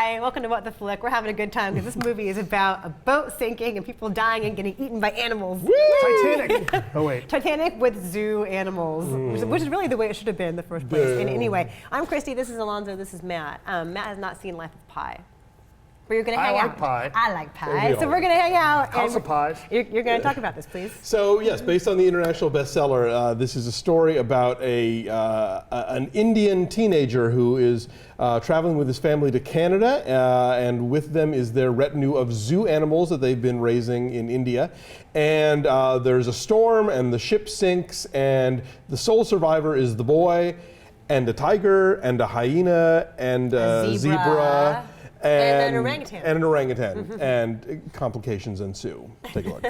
Hi, welcome to What the Flick. We're having a good time because this movie is about a boat sinking and people dying and getting eaten by animals. Woo! Titanic. Oh wait. Titanic with zoo animals, which is really the way it should have been in the first place. And anyway, I'm Christy, this is Alonso, this is Matt. Matt has not seen Life of Pi. But you're going to hang out. I like pie. I like pie. So we're going to hang out. House of Pies. You're going to talk about this, please. So yes, based on the international bestseller, this is a story about an Indian teenager who is traveling with his family to Canada, and with them is their retinue of zoo animals that they've been raising in India. And there's a storm, and the ship sinks, and the sole survivor is the boy, and a tiger, and a hyena, and a zebra. And an orangutan. And an orangutan. And complications ensue. Take a look.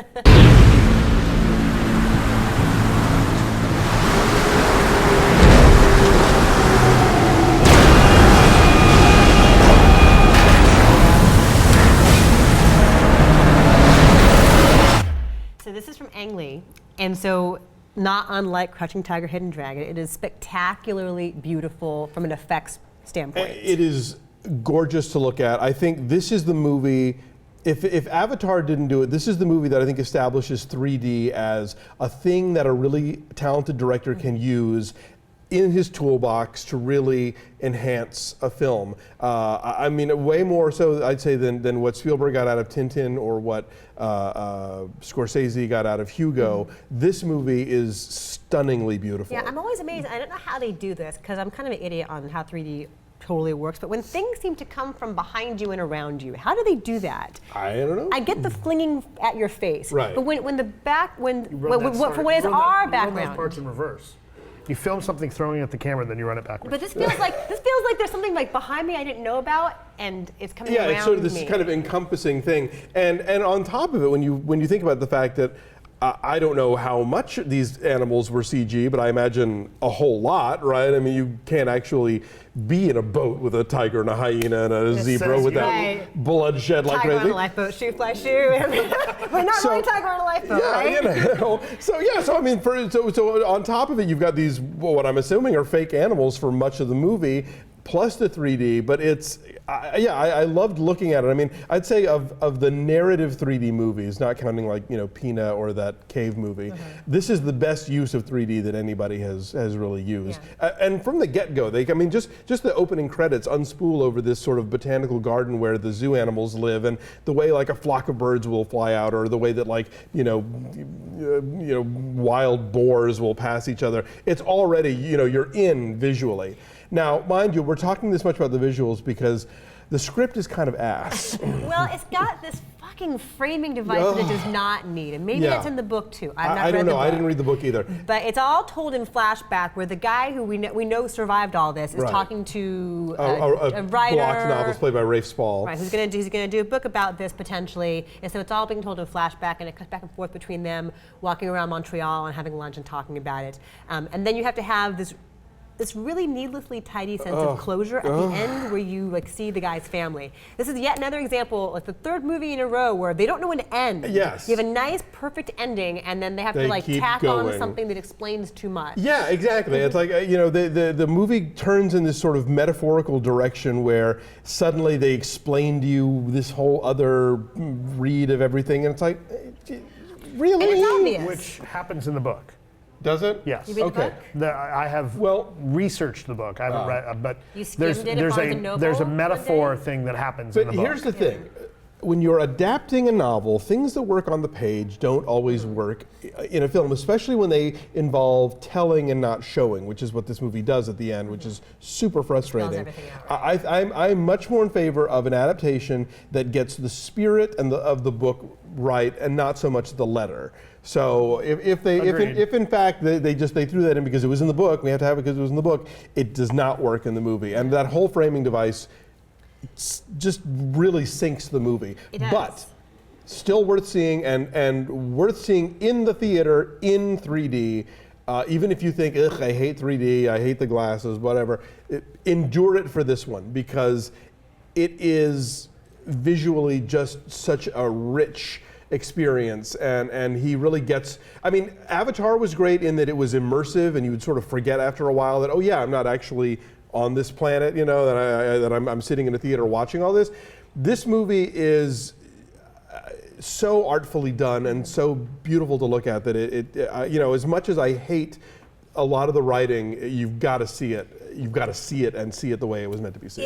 So this is from Ang Lee. And so not unlike Crouching Tiger, Hidden Dragon, it is spectacularly beautiful from an effects standpoint. It is gorgeous to look at. I think this is the movie, if Avatar didn't do it, this is the movie that I think establishes 3D as a thing that a really talented director can use in his toolbox to really enhance a film. I mean, way more so, I'd say, than what Spielberg got out of Tintin or what Scorsese got out of Hugo. This movie is stunningly beautiful. Yeah, I'm always amazed. I don't know how they do this, because I'm kind of an idiot on how 3D totally works, but when things seem to come from behind you and around you, how do they do that? I don't know. I get the flinging at your face, right? But when it's you our run background, those parts in reverse. You film something throwing at the camera, then you run it backwards. But this feels like there's something like behind me I didn't know about, and it's coming around me. Yeah, it's sort of this kind of encompassing thing, and on top of it, when you think about the fact that. I don't know how much these animals were CG, but I imagine a whole lot, right? I mean, you can't actually be in a boat with a tiger and a hyena and a zebra with that bloodshed like crazy. Tiger on a lifeboat, shoe fly shoe. We're not really tiger on a lifeboat, right? You know. So I mean, so on top of it, you've got these, what I'm assuming are fake animals for much of the movie, plus the 3D, but I loved looking at it. I mean, I'd say of the narrative 3D movies, not counting like, Pina or that cave movie, this is the best use of 3D that anybody has really used. Yeah. And from the get-go, just the opening credits unspool over this sort of botanical garden where the zoo animals live, and the way like a flock of birds will fly out, or the way that wild boars will pass each other. It's already, you're in visually. Now, mind you, we're talking this much about the visuals because the script is kind of ass. Well, it's got this fucking framing device that it does not need, and maybe that's in the book too. I don't know. I didn't read the book either. But it's all told in flashback, where the guy who we know survived all this is talking to a writer, blocked novelist played by Rafe Spall. Right, who's going to do a book about this potentially, and so it's all being told in flashback, and it cuts back and forth between them walking around Montreal and having lunch and talking about it, and then you have to have this really needlessly tidy sense of closure at the end, where you see the guy's family. This is yet another example, like the third movie in a row where they don't know when to end. Yes. You have a nice, perfect ending, and then they have to tack on something that explains too much. Yeah, exactly. It's like, the movie turns in this sort of metaphorical direction where suddenly they explain to you this whole other read of everything, and it's like, really? And it's obvious. Which happens in the book. Does it? Yes. You read the book? I have researched the book. I haven't read, but you there's a metaphor thing that happens in the book. But here's the thing. When you're adapting a novel, things that work on the page don't always work in a film, especially when they involve telling and not showing, which is what this movie does at the end, which is super frustrating. I'm much more in favor of an adaptation that gets the spirit of the book right, and not so much the letter. So if in fact they threw that in because it was in the book, we have to have it because it was in the book, it does not work in the movie. And that whole framing device just really sinks the movie. But still worth seeing, and worth seeing in the theater in 3D. Even if you think, ugh, I hate 3D, I hate the glasses, whatever, endure it for this one, because it is visually just such a rich experience, and he really gets, I mean, Avatar was great in that it was immersive, and you would sort of forget after a while that, oh yeah, I'm not actually on this planet, you know, that I'm sitting in a theater watching all this. This movie is so artfully done and so beautiful to look at that you know, as much as I hate a lot of the writing, you've got to see it. You've got to see it and see it the way it was meant to be seen.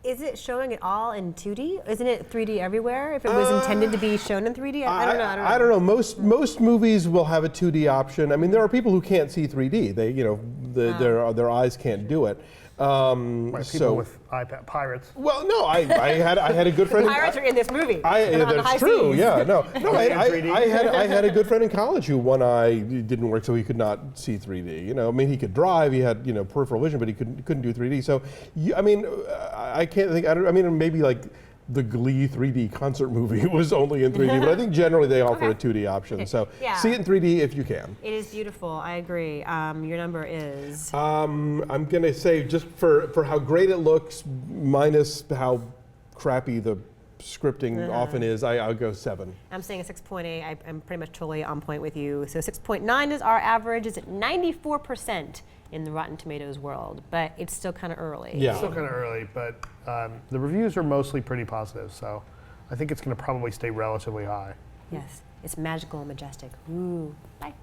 Is it showing it all in 2D? Isn't it 3D everywhere? If it was intended to be shown in 3D, I don't know. Most movies will have a 2D option. I mean, there are people who can't see 3D. They, you know, their eyes can't do it. People with iPad pirates. Well, no, I had a good friend. Pirates are in this movie. That's true. Seas. Yeah, no. I had a good friend in college who one eye didn't work, so he could not see 3D. You know, I mean, he could drive. He had peripheral vision, but he couldn't do 3D. So, I mean, I can't think. I mean, maybe like the Glee 3D concert movie was only in 3D, but I think generally they offer a 2D option. So see it in 3D if you can. It is beautiful. I agree. Your number is? I'm going to say, just for how great it looks, minus how crappy the scripting often is, I'll go 7. I'm saying a 6.8. I'm pretty much totally on point with you. So 6.9 is our average. It's at 94% in the Rotten Tomatoes world, but it's still kind of early. Yeah. It's still kind of early, but the reviews are mostly pretty positive, so I think it's going to probably stay relatively high. Yes, it's magical and majestic. Ooh, bye.